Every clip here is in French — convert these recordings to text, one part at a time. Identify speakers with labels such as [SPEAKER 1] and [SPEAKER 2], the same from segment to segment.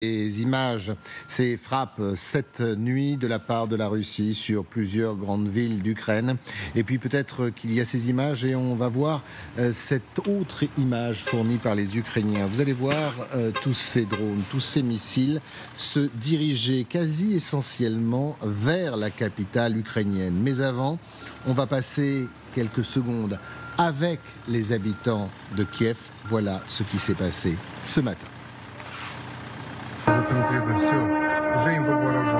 [SPEAKER 1] Les images, ces frappes cette nuit de la part de la Russie sur plusieurs grandes villes d'Ukraine. Et puis peut-être qu'il y a ces images et on va voir cette autre image fournie par les Ukrainiens. Vous allez voir tous ces drones, tous ces missiles se diriger quasi essentiellement vers la capitale ukrainienne. Mais avant, on va passer quelques secondes avec les habitants de Kiev. Voilà ce qui s'est passé ce matin.
[SPEAKER 2] Конкретно все, уже им по барабану.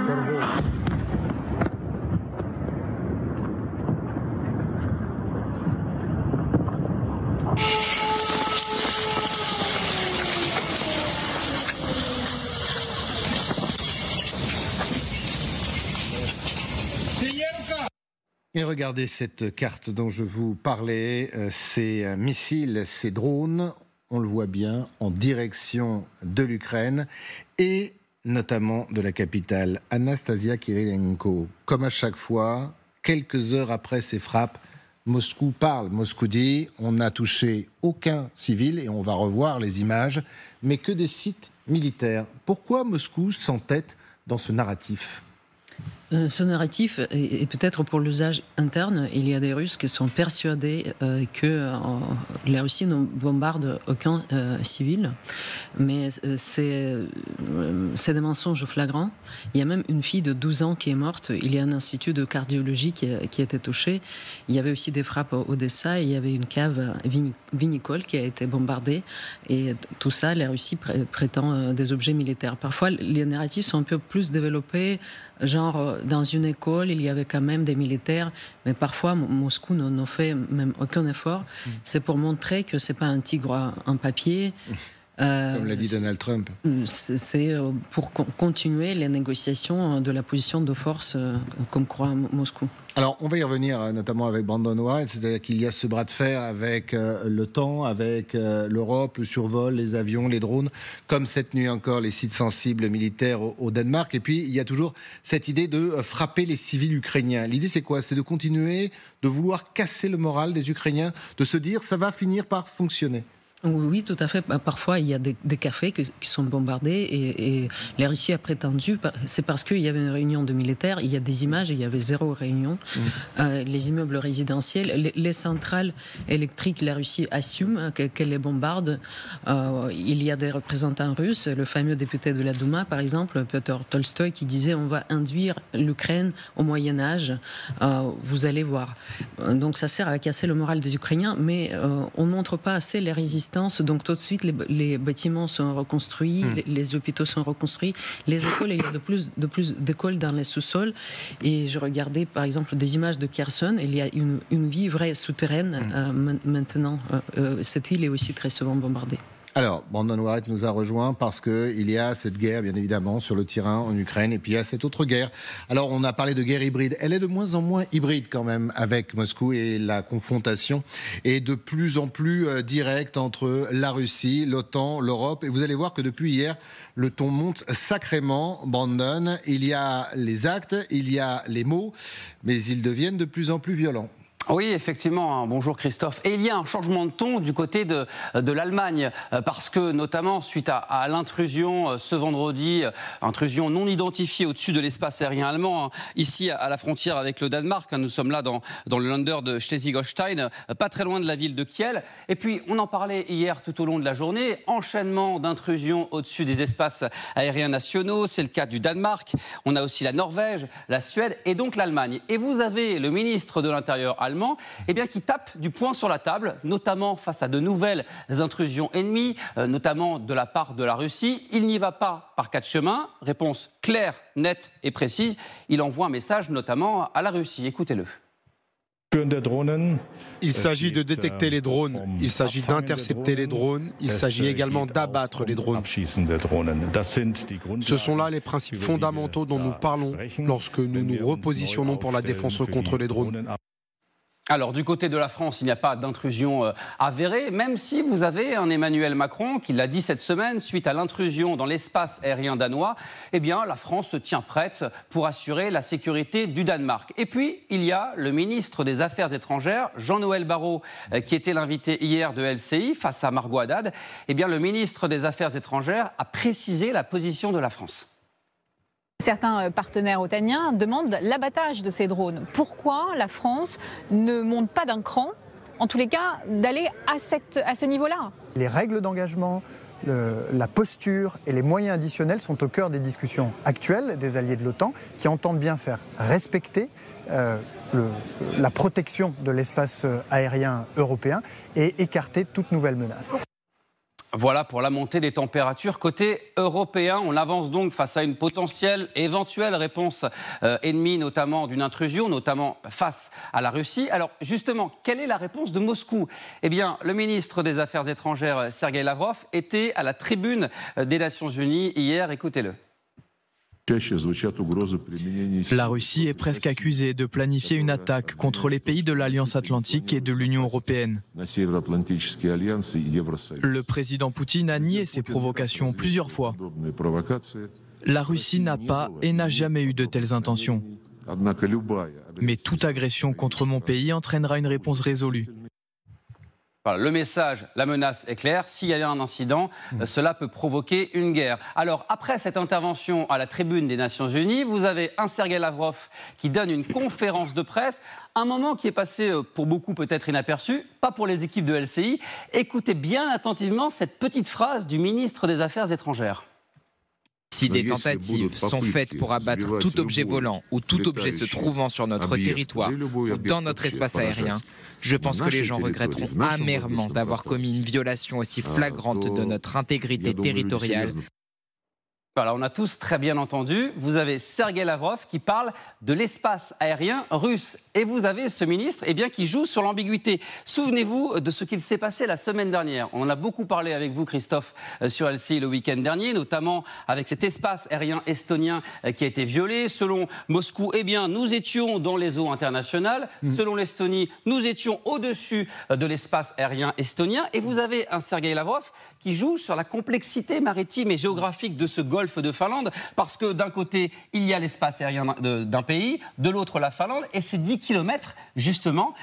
[SPEAKER 2] Хорвов.
[SPEAKER 1] Et regardez cette carte dont je vous parlais, ces missiles, ces drones, on le voit bien, en direction de l'Ukraine et notamment de la capitale, Anastasia Kirilenko. Comme à chaque fois, quelques heures après ces frappes, Moscou parle. Moscou dit on n'a touché aucun civil et on va revoir les images, mais que des sites militaires. Pourquoi Moscou s'entête dans ce narratif ?
[SPEAKER 3] Ce narratif est peut-être pour l'usage interne. Il y a des Russes qui sont persuadés que la Russie ne bombarde aucun civil, mais c'est des mensonges flagrants. Il y a même une fille de 12 ans qui est morte. Il y a un institut de cardiologie qui a été touché. Il y avait aussi des frappes à Odessa. Il y avait une cave vinicole qui a été bombardée. Et tout ça, la Russie prétend des objets militaires. Parfois, les narratifs sont un peu plus développés, genre dans une école, il y avait quand même des militaires, mais parfois Moscou ne fait même aucun effort. C'est pour montrer que c'est pas un tigre en papier.
[SPEAKER 1] Comme l'a dit Donald Trump.
[SPEAKER 3] C'est pour continuer les négociations de la position de force, comme croit Moscou.
[SPEAKER 1] Alors, on va y revenir, notamment avec Brandon White, c'est-à-dire qu'il y a ce bras de fer avec l'OTAN, avec l'Europe, le survol, les avions, les drones, comme cette nuit encore, les sites sensibles militaires au Danemark. Et puis, il y a toujours cette idée de frapper les civils ukrainiens. L'idée, c'est quoi ? C'est de continuer, de vouloir casser le moral des Ukrainiens, de se dire, ça va finir par fonctionner.
[SPEAKER 3] Oui, tout à fait. Parfois, il y a des cafés qui sont bombardés et la Russie a prétendu, c'est parce qu'il y avait une réunion de militaires, il y a des images, il y avait 0 réunion. Les immeubles résidentiels, les centrales électriques, la Russie assume qu'elle les bombarde. Il y a des représentants russes, le fameux député de la Douma, par exemple, Piotr Tolstoï, qui disait on va induire l'Ukraine au Moyen-Âge. Vous allez voir. Donc ça sert à casser le moral des Ukrainiens, mais on ne montre pas assez les résistances. Donc tout de suite, les bâtiments sont reconstruits, les hôpitaux sont reconstruits, les écoles, il y a de plus d'écoles dans les sous-sols. Et je regardais par exemple des images de Kherson, il y a une vie vraie souterraine maintenant. Cette ville est aussi très souvent bombardée.
[SPEAKER 1] Alors, Brandon White nous a rejoint parce qu'il y a cette guerre, bien évidemment, sur le terrain en Ukraine, et puis il y a cette autre guerre. Alors, on a parlé de guerre hybride. Elle est de moins en moins hybride quand même avec Moscou, et la confrontation est de plus en plus directe entre la Russie, l'OTAN, l'Europe. Et vous allez voir que depuis hier, le ton monte sacrément, Brandon. Il y a les actes, il y a les mots, mais ils deviennent de plus en plus violents.
[SPEAKER 4] Oui, effectivement. Bonjour Christophe. Et il y a un changement de ton du côté de l'Allemagne, parce que notamment suite à l'intrusion ce vendredi, intrusion non identifiée au-dessus de l'espace aérien allemand, ici à la frontière avec le Danemark. Nous sommes là dans le Länder de Schleswig-Holstein, pas très loin de la ville de Kiel. Et puis on en parlait hier tout au long de la journée, enchaînement d'intrusions au-dessus des espaces aériens nationaux. C'est le cas du Danemark. On a aussi la Norvège, la Suède et donc l'Allemagne. Et vous avez le ministre de l'Intérieur allemand qui tape du poing sur la table, notamment face à de nouvelles intrusions ennemies, notamment de la part de la Russie. Il n'y va pas par 4 chemins. Réponse claire, nette et précise. Il envoie un message notamment à la Russie. Écoutez-le.
[SPEAKER 5] Il s'agit de détecter les drones, il s'agit d'intercepter les drones, il s'agit également d'abattre les drones. Ce sont là les principes fondamentaux dont nous parlons lorsque nous nous repositionnons pour la défense contre les drones.
[SPEAKER 4] Alors, du côté de la France, il n'y a pas d'intrusion avérée, même si vous avez un Emmanuel Macron qui l'a dit cette semaine, suite à l'intrusion dans l'espace aérien danois, eh bien, la France se tient prête pour assurer la sécurité du Danemark. Et puis, il y a le ministre des Affaires étrangères, Jean-Noël Barrot, qui était l'invité hier de LCI face à Margot Haddad. Eh bien, le ministre des Affaires étrangères a précisé la position de la France.
[SPEAKER 6] Certains partenaires otaniens demandent l'abattage de ces drones. Pourquoi la France ne monte pas d'un cran, en tous les cas, d'aller à ce niveau-là?
[SPEAKER 7] Les règles d'engagement, la posture et les moyens additionnels sont au cœur des discussions actuelles des alliés de l'OTAN qui entendent bien faire respecter la protection de l'espace aérien européen et écarter toute nouvelle menace.
[SPEAKER 4] Voilà pour la montée des températures. Côté européen, on avance donc face à une potentielle, éventuelle réponse ennemie, notamment d'une intrusion, notamment face à la Russie. Alors justement, quelle est la réponse de Moscou? Eh bien, le ministre des Affaires étrangères, Sergueï Lavrov, était à la tribune des Nations Unies hier. Écoutez-le.
[SPEAKER 8] La Russie est presque accusée de planifier une attaque contre les pays de l'Alliance Atlantique et de l'Union européenne. Le président Poutine a nié ces provocations plusieurs fois. La Russie n'a pas et n'a jamais eu de telles intentions. Mais toute agression contre mon pays entraînera une réponse résolue.
[SPEAKER 4] Voilà, le message, la menace est claire. S'il y a un incident, cela peut provoquer une guerre. Alors, après cette intervention à la tribune des Nations Unies, vous avez un Sergueï Lavrov qui donne une conférence de presse. Un moment qui est passé pour beaucoup peut-être inaperçu, pas pour les équipes de LCI. Écoutez bien attentivement cette petite phrase du ministre des Affaires étrangères.
[SPEAKER 9] Si des tentatives sont faites pour abattre tout objet volant ou tout objet se trouvant sur notre territoire ou dans notre espace aérien, je pense que les gens regretteront amèrement d'avoir commis une violation aussi flagrante de notre intégrité territoriale.
[SPEAKER 4] Voilà, on a tous très bien entendu. Vous avez Sergueï Lavrov qui parle de l'espace aérien russe. Et vous avez ce ministre qui joue sur l'ambiguïté. Souvenez-vous de ce qu'il s'est passé la semaine dernière. On en a beaucoup parlé avec vous, Christophe, sur LCI le week-end dernier, notamment avec cet espace aérien estonien qui a été violé. Selon Moscou, nous étions dans les eaux internationales. Selon l'Estonie, nous étions au-dessus de l'espace aérien estonien. Et vous avez un Sergueï Lavrov qui joue sur la complexité maritime et géographique de ce golfe de Finlande, parce que d'un côté, il y a l'espace aérien d'un pays, de l'autre, la Finlande, et ces 10 kilomètres, justement,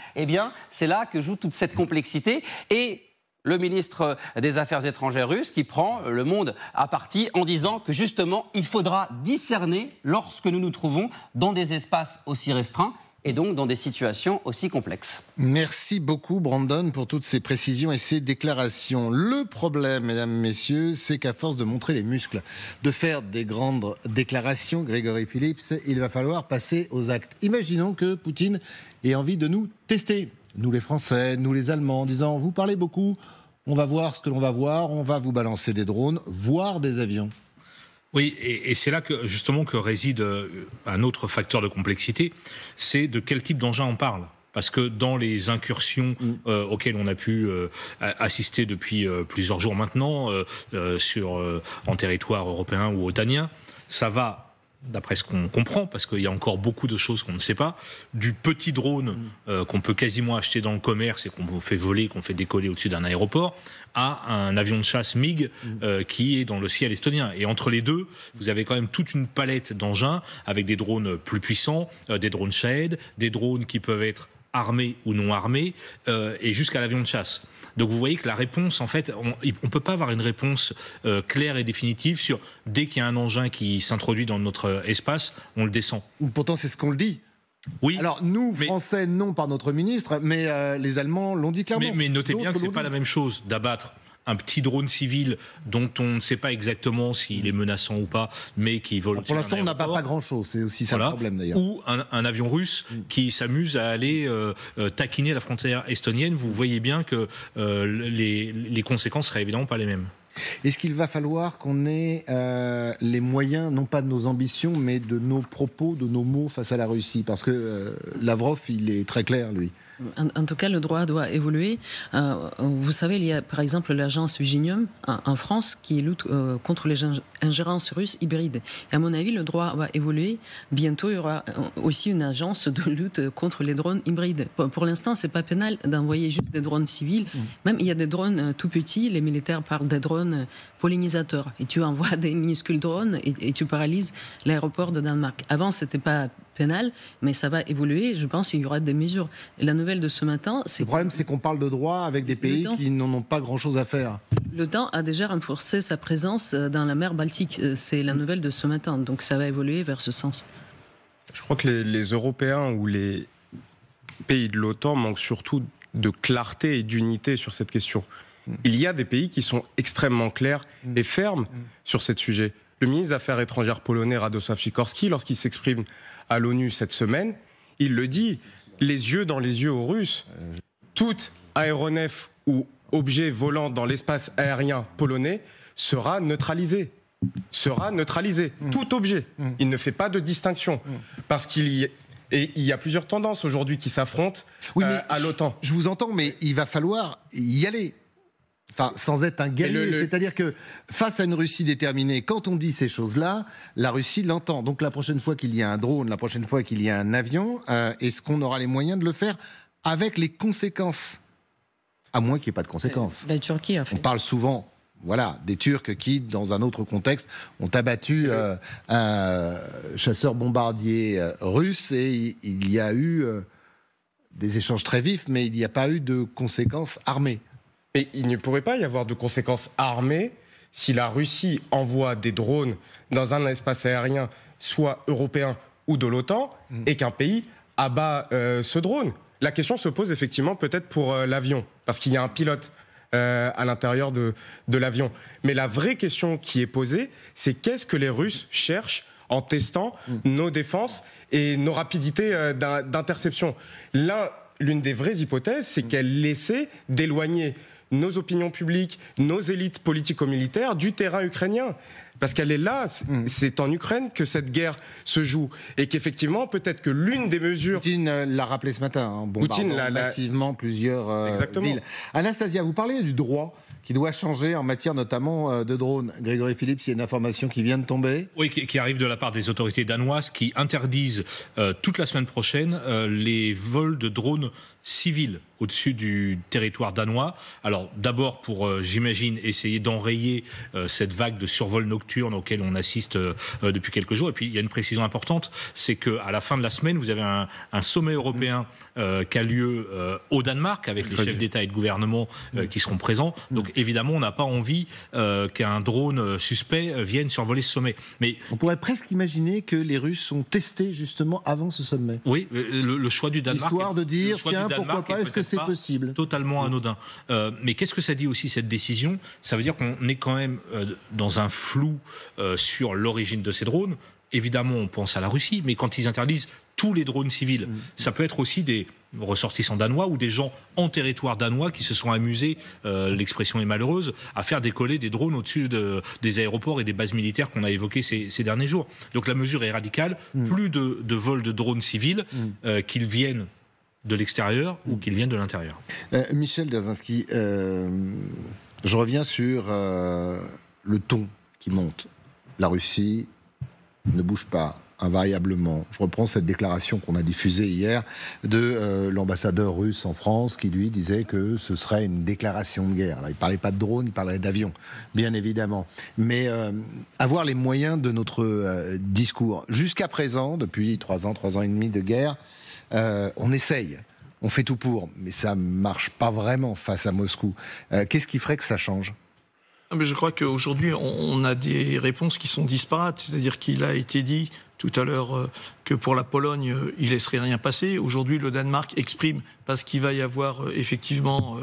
[SPEAKER 4] c'est là que joue toute cette complexité. Et le ministre des Affaires étrangères russe qui prend le monde à partie en disant que, justement, il faudra discerner lorsque nous nous trouvons dans des espaces aussi restreints et donc dans des situations aussi complexes.
[SPEAKER 1] Merci beaucoup, Brandon, pour toutes ces précisions et ces déclarations. Le problème, mesdames, messieurs, c'est qu'à force de montrer les muscles, de faire des grandes déclarations, Grégory Phillips, il va falloir passer aux actes. Imaginons que Poutine ait envie de nous tester, nous les Français, nous les Allemands, en disant « vous parlez beaucoup, on va voir ce que l'on va voir, on va vous balancer des drones, voire des avions ».
[SPEAKER 10] Oui, et c'est là que justement que réside un autre facteur de complexité, c'est de quel type d'engin on parle. Parce que dans les incursions auxquelles on a pu assister depuis plusieurs jours maintenant, en territoire européen ou otanien, ça va, d'après ce qu'on comprend, parce qu'il y a encore beaucoup de choses qu'on ne sait pas, du petit drone qu'on peut quasiment acheter dans le commerce et qu'on fait voler, qu'on fait décoller au-dessus d'un aéroport, à un avion de chasse MiG qui est dans le ciel estonien. Et entre les deux, vous avez quand même toute une palette d'engins avec des drones plus puissants, des drones Shahed, des drones qui peuvent être armés ou non armés, et jusqu'à l'avion de chasse. Donc vous voyez que la réponse, en fait, on ne peut pas avoir une réponse claire et définitive sur dès qu'il y a un engin qui s'introduit dans notre espace, on le descend.
[SPEAKER 1] Pourtant, c'est ce qu'on le dit.
[SPEAKER 10] Oui.
[SPEAKER 1] Alors nous, Français, non par notre ministre, mais les Allemands l'ont dit clairement.
[SPEAKER 10] Mais notez bien que ce n'est pas la même chose d'abattre un petit drone civil dont on ne sait pas exactement s'il est menaçant ou pas, mais qui vole.
[SPEAKER 1] Alors pour l'instant, on n'a pas grand-chose, c'est aussi ça le problème d'ailleurs.
[SPEAKER 10] Ou un avion russe qui s'amuse à aller taquiner la frontière estonienne. Vous voyez bien que les conséquences seraient évidemment pas les mêmes.
[SPEAKER 1] Est-ce qu'il va falloir qu'on ait les moyens, non pas de nos ambitions, mais de nos propos, de nos mots face à la Russie? Parce que Lavrov, il est très clair, lui.
[SPEAKER 3] En tout cas, le droit doit évoluer. Vous savez, il y a par exemple l'agence Viginium en France qui lutte contre les ingérences russes hybrides. Et à mon avis, le droit va évoluer. Bientôt, il y aura aussi une agence de lutte contre les drones hybrides. Pour l'instant, c'est pas pénal d'envoyer juste des drones civils. Même il y a des drones tout petits. Les militaires parlent des drones pollinisateurs. Et tu envoies des minuscules drones et tu paralyses l'aéroport de Danemark. Avant, c'était pas pénal, mais ça va évoluer. Je pense qu'il y aura des mesures. Et la nouvelle de ce matin, c'est...
[SPEAKER 1] Le problème, c'est qu'on parle de droit avec des pays qui n'en ont pas grand-chose à faire.
[SPEAKER 3] L'OTAN a déjà renforcé sa présence dans la mer Baltique. C'est la nouvelle de ce matin. Donc ça va évoluer vers ce sens.
[SPEAKER 11] Je crois que les Européens ou les pays de l'OTAN manquent surtout de clarté et d'unité sur cette question. Il y a des pays qui sont extrêmement clairs et fermes sur ce sujet. Le ministre des Affaires étrangères polonais, Radosław Sikorski, lorsqu'il s'exprime à l'ONU cette semaine, il le dit, les yeux dans les yeux aux Russes. Tout aéronef ou objet volant dans l'espace aérien polonais sera neutralisé. Tout objet. Il ne fait pas de distinction. Parce qu'il y a plusieurs tendances aujourd'hui qui s'affrontent à l'OTAN.
[SPEAKER 1] Je vous entends, mais il va falloir y aller. Enfin, sans être un guerrier. C'est-à-dire que face à une Russie déterminée, quand on dit ces choses-là, la Russie l'entend. Donc la prochaine fois qu'il y a un drone, la prochaine fois qu'il y a un avion, est-ce qu'on aura les moyens de le faire avec les conséquences ? À moins qu'il n'y ait pas de conséquences.
[SPEAKER 3] La Turquie a fait.
[SPEAKER 1] On parle souvent, des Turcs qui, dans un autre contexte, ont abattu un chasseur-bombardier russe et il y a eu des échanges très vifs, mais il n'y a pas eu de conséquences armées.
[SPEAKER 11] Mais il ne pourrait pas y avoir de conséquences armées si la Russie envoie des drones dans un espace aérien, soit européen ou de l'OTAN, et qu'un pays abat ce drone. La question se pose effectivement peut-être pour l'avion, parce qu'il y a un pilote à l'intérieur de l'avion. Mais la vraie question qui est posée, c'est qu'est-ce que les Russes cherchent en testant nos défenses et nos rapidités d'interception. L'une des vraies hypothèses, c'est qu'elle essaie d'éloigner nos opinions publiques, nos élites politico-militaires du terrain ukrainien. Parce qu'elle est là, c'est en Ukraine que cette guerre se joue. Et qu'effectivement, peut-être que l'une des mesures...
[SPEAKER 1] Poutine l'a rappelé ce matin, bombardant massivement plusieurs villes. Anastasia, vous parlez du droit qui doit changer en matière notamment de drones. Grégory Phillips, il y a une information qui vient de tomber.
[SPEAKER 10] Oui, qui arrive de la part des autorités danoises qui interdisent toute la semaine prochaine les vols de drones civils au-dessus du territoire danois. Alors d'abord pour, j'imagine, essayer d'enrayer cette vague de survol nocturne auquel on assiste depuis quelques jours. Et puis il y a une précision importante, c'est qu'à la fin de la semaine, vous avez un sommet européen qui a lieu au Danemark avec les chefs d'État et de gouvernement qui seront présents. Donc évidemment, on n'a pas envie qu'un drone suspect vienne survoler ce sommet. Mais
[SPEAKER 1] on pourrait presque imaginer que les Russes ont testé justement avant ce sommet.
[SPEAKER 10] Oui, le choix du Danemark.
[SPEAKER 1] Histoire de dire, tiens, pourquoi pas, est-ce que c'est possible ?
[SPEAKER 10] Totalement anodin. Mais qu'est-ce que ça dit aussi, cette décision ? Ça veut dire qu'on est quand même dans un flou sur l'origine de ces drones. Évidemment, on pense à la Russie, mais quand ils interdisent tous les drones civils, ça peut être aussi des ressortissants danois ou des gens en territoire danois qui se sont amusés, l'expression est malheureuse, à faire décoller des drones au-dessus des aéroports et des bases militaires qu'on a évoquées ces derniers jours. Donc la mesure est radicale. Plus de vols de drones civils, qu'ils viennent de l'extérieur ou qu'ils viennent de l'intérieur.
[SPEAKER 1] Michel Dzerzhinsky, je reviens sur le ton qui monte. La Russie ne bouge pas invariablement. Je reprends cette déclaration qu'on a diffusée hier de l'ambassadeur russe en France qui lui disait que ce serait une déclaration de guerre. Alors, il ne parlait pas de drone, il parlait d'avion, bien évidemment. Mais avoir les moyens de notre discours. Jusqu'à présent, depuis 3 ans et demi de guerre, on essaye. On fait tout pour, mais ça ne marche pas vraiment face à Moscou. Qu'est-ce qui ferait que ça change ?
[SPEAKER 12] Mais je crois qu'aujourd'hui, on a des réponses qui sont disparates. C'est-à-dire qu'il a été dit tout à l'heure que pour la Pologne, il ne laisserait rien passer. Aujourd'hui, le Danemark exprime, parce qu'il va y avoir effectivement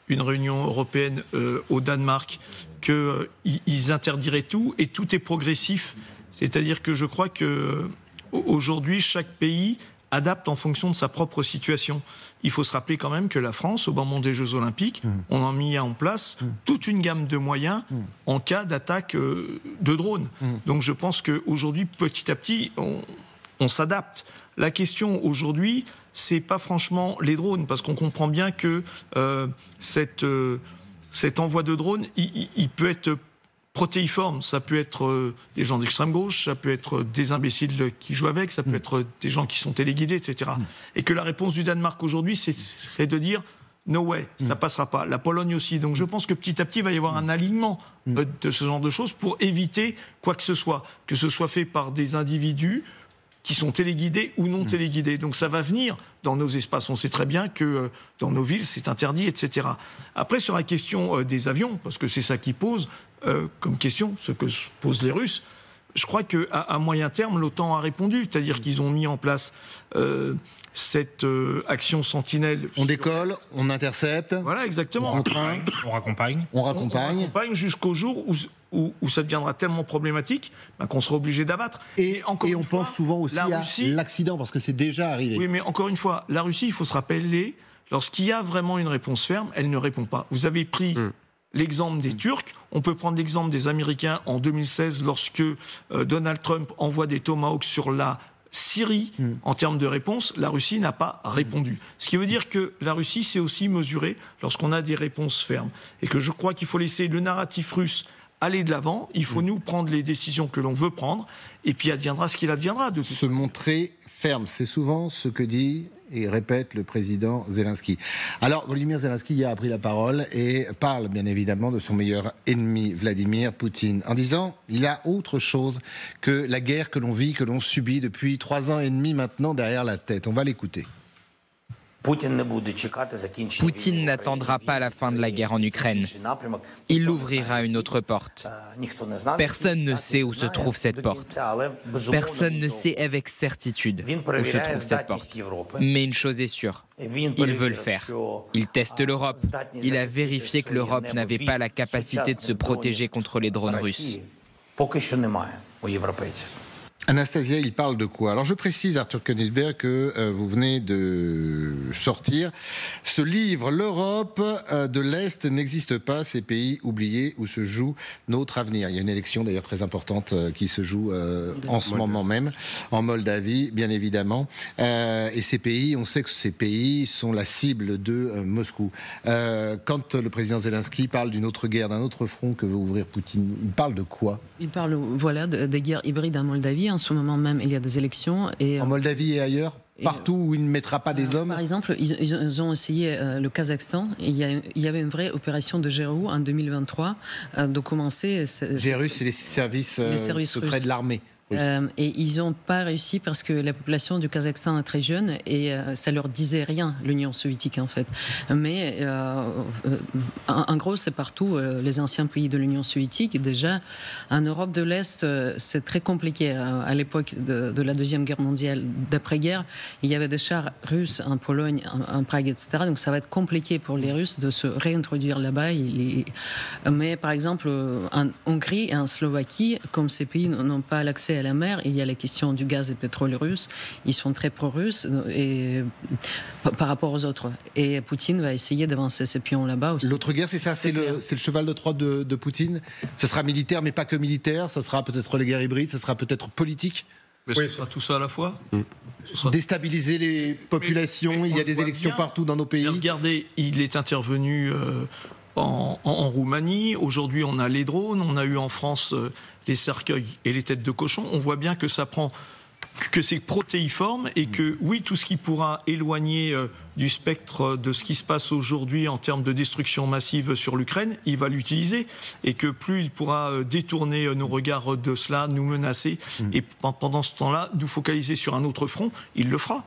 [SPEAKER 12] une réunion européenne au Danemark, qu'ils interdiraient tout, et tout est progressif. C'est-à-dire que je crois qu'aujourd'hui, chaque pays adapte en fonction de sa propre situation. Il faut se rappeler quand même que la France, au moment des Jeux Olympiques, on a mis en place toute une gamme de moyens en cas d'attaque de drones. Donc je pense qu'aujourd'hui, petit à petit, on s'adapte. la question aujourd'hui, c'est pas franchement les drones, parce qu'on comprend bien que cet envoi de drones, il peut être protéiforme. Ça peut être des gens d'extrême gauche, ça peut être des imbéciles qui jouent avec, ça peut être des gens qui sont téléguidés, etc. Et que la réponse du Danemark aujourd'hui, c'est de dire no way, ça passera pas. La Pologne aussi. Donc je pense que petit à petit, il va y avoir un alignement de ce genre de choses pour éviter quoi que ce soit fait par des individus qui sont téléguidés ou non téléguidés. Donc ça va venir dans nos espaces. On sait très bien que dans nos villes, c'est interdit, etc. Après, sur la question des avions, parce que c'est ça qui pose comme question, ce que posent les Russes, je crois qu'à moyen terme, l'OTAN a répondu. C'est-à-dire qu'ils ont mis en place cette action sentinelle.
[SPEAKER 1] On décolle, on intercepte.
[SPEAKER 12] Voilà, exactement.
[SPEAKER 10] On raccompagne.
[SPEAKER 1] On raccompagne
[SPEAKER 12] jusqu'au jour où ça deviendra tellement problématique qu'on sera obligé d'abattre.
[SPEAKER 1] Et on pense souvent aussi à l'accident, parce que c'est déjà arrivé.
[SPEAKER 12] Oui, mais encore une fois, la Russie, il faut se rappeler, lorsqu'il y a vraiment une réponse ferme, elle ne répond pas. Vous avez pris l'exemple des Turcs, on peut prendre l'exemple des Américains en 2016, lorsque Donald Trump envoie des Tomahawks sur la Syrie. En termes de réponse, la Russie n'a pas répondu. Ce qui veut dire que la Russie s'est aussi mesurée lorsqu'on a des réponses fermes. Et que je crois qu'il faut laisser le narratif russe aller de l'avant, il faut nous prendre les décisions que l'on veut prendre, et puis adviendra ce qu'il adviendra.
[SPEAKER 1] Se montrer ferme, c'est souvent ce que dit et répète le président Zelensky. Alors, Volodymyr Zelensky a pris la parole et parle bien évidemment de son meilleur ennemi, Vladimir Poutine, en disant il y a autre chose que la guerre que l'on vit, que l'on subit depuis 3 ans et demi maintenant derrière la tête. On va l'écouter.
[SPEAKER 9] Poutine n'attendra pas la fin de la guerre en Ukraine. Il ouvrira une autre porte. Personne ne sait où se trouve cette porte. Personne ne sait avec certitude où se trouve cette porte. Mais une chose est sûre, il veut le faire. Il teste l'Europe. Il a vérifié que l'Europe n'avait pas la capacité de se protéger contre les drones russes.
[SPEAKER 1] Anastasia, il parle de quoi? Alors je précise, Arthur Koenigsberg, que vous venez de sortir ce livre, L'Europe de l'Est n'existe pas, ces pays oubliés où se joue notre avenir. Il y a une élection d'ailleurs très importante qui se joue en ce moment même, en Moldavie, bien évidemment. Et ces pays, on sait que ces pays sont la cible de Moscou. Quand le président Zelensky parle d'une autre guerre, d'un autre front que veut ouvrir Poutine, il parle de quoi?
[SPEAKER 3] Il parle, voilà, des guerres hybrides en Moldavie. En ce moment même, il y a des élections. En
[SPEAKER 1] Moldavie et ailleurs, partout où il ne mettra pas des hommes.
[SPEAKER 3] Par exemple, ils ont essayé le Kazakhstan. Il y avait une vraie opération de GRU en 2023 de commencer.
[SPEAKER 1] GRU, c'est les services secrets de l'armée.
[SPEAKER 3] Et ils n'ont pas réussi parce que la population du Kazakhstan est très jeune et ça leur disait rien, l'Union soviétique en fait. Mais en gros, c'est partout les anciens pays de l'Union soviétique. Déjà, en Europe de l'Est, c'est très compliqué. À l'époque de la Deuxième Guerre mondiale, d'après-guerre, il y avait des chars russes en Pologne, en Prague, etc. Donc ça va être compliqué pour les Russes de se réintroduire là-bas. Mais par exemple, en Hongrie et en Slovaquie, comme ces pays n'ont pas l'accès à la mer, il y a la question du gaz et pétrole russe. Ils sont très pro-russes et par rapport aux autres. Et Poutine va essayer d'avancer ses pions là-bas aussi.
[SPEAKER 1] L'autre guerre, c'est ça, c'est le cheval de Troie de Poutine. Ça sera militaire, mais pas que militaire. Ça sera peut-être les guerres hybrides, ça sera peut-être politique.
[SPEAKER 12] Mais ce sera tout ça à la fois.
[SPEAKER 1] Déstabiliser les populations. Il y a des élections partout dans nos pays.
[SPEAKER 12] Regardez, il est intervenu en Roumanie. Aujourd'hui, on a les drones. On a eu en France les cercueils et les têtes de cochon. On voit bien que ça prend, que c'est protéiforme et que oui, tout ce qui pourra éloigner du spectre de ce qui se passe aujourd'hui en termes de destruction massive sur l'Ukraine, il va l'utiliser et que plus il pourra détourner nos regards de cela, nous menacer et pendant ce temps-là, nous focaliser sur un autre front, il le fera.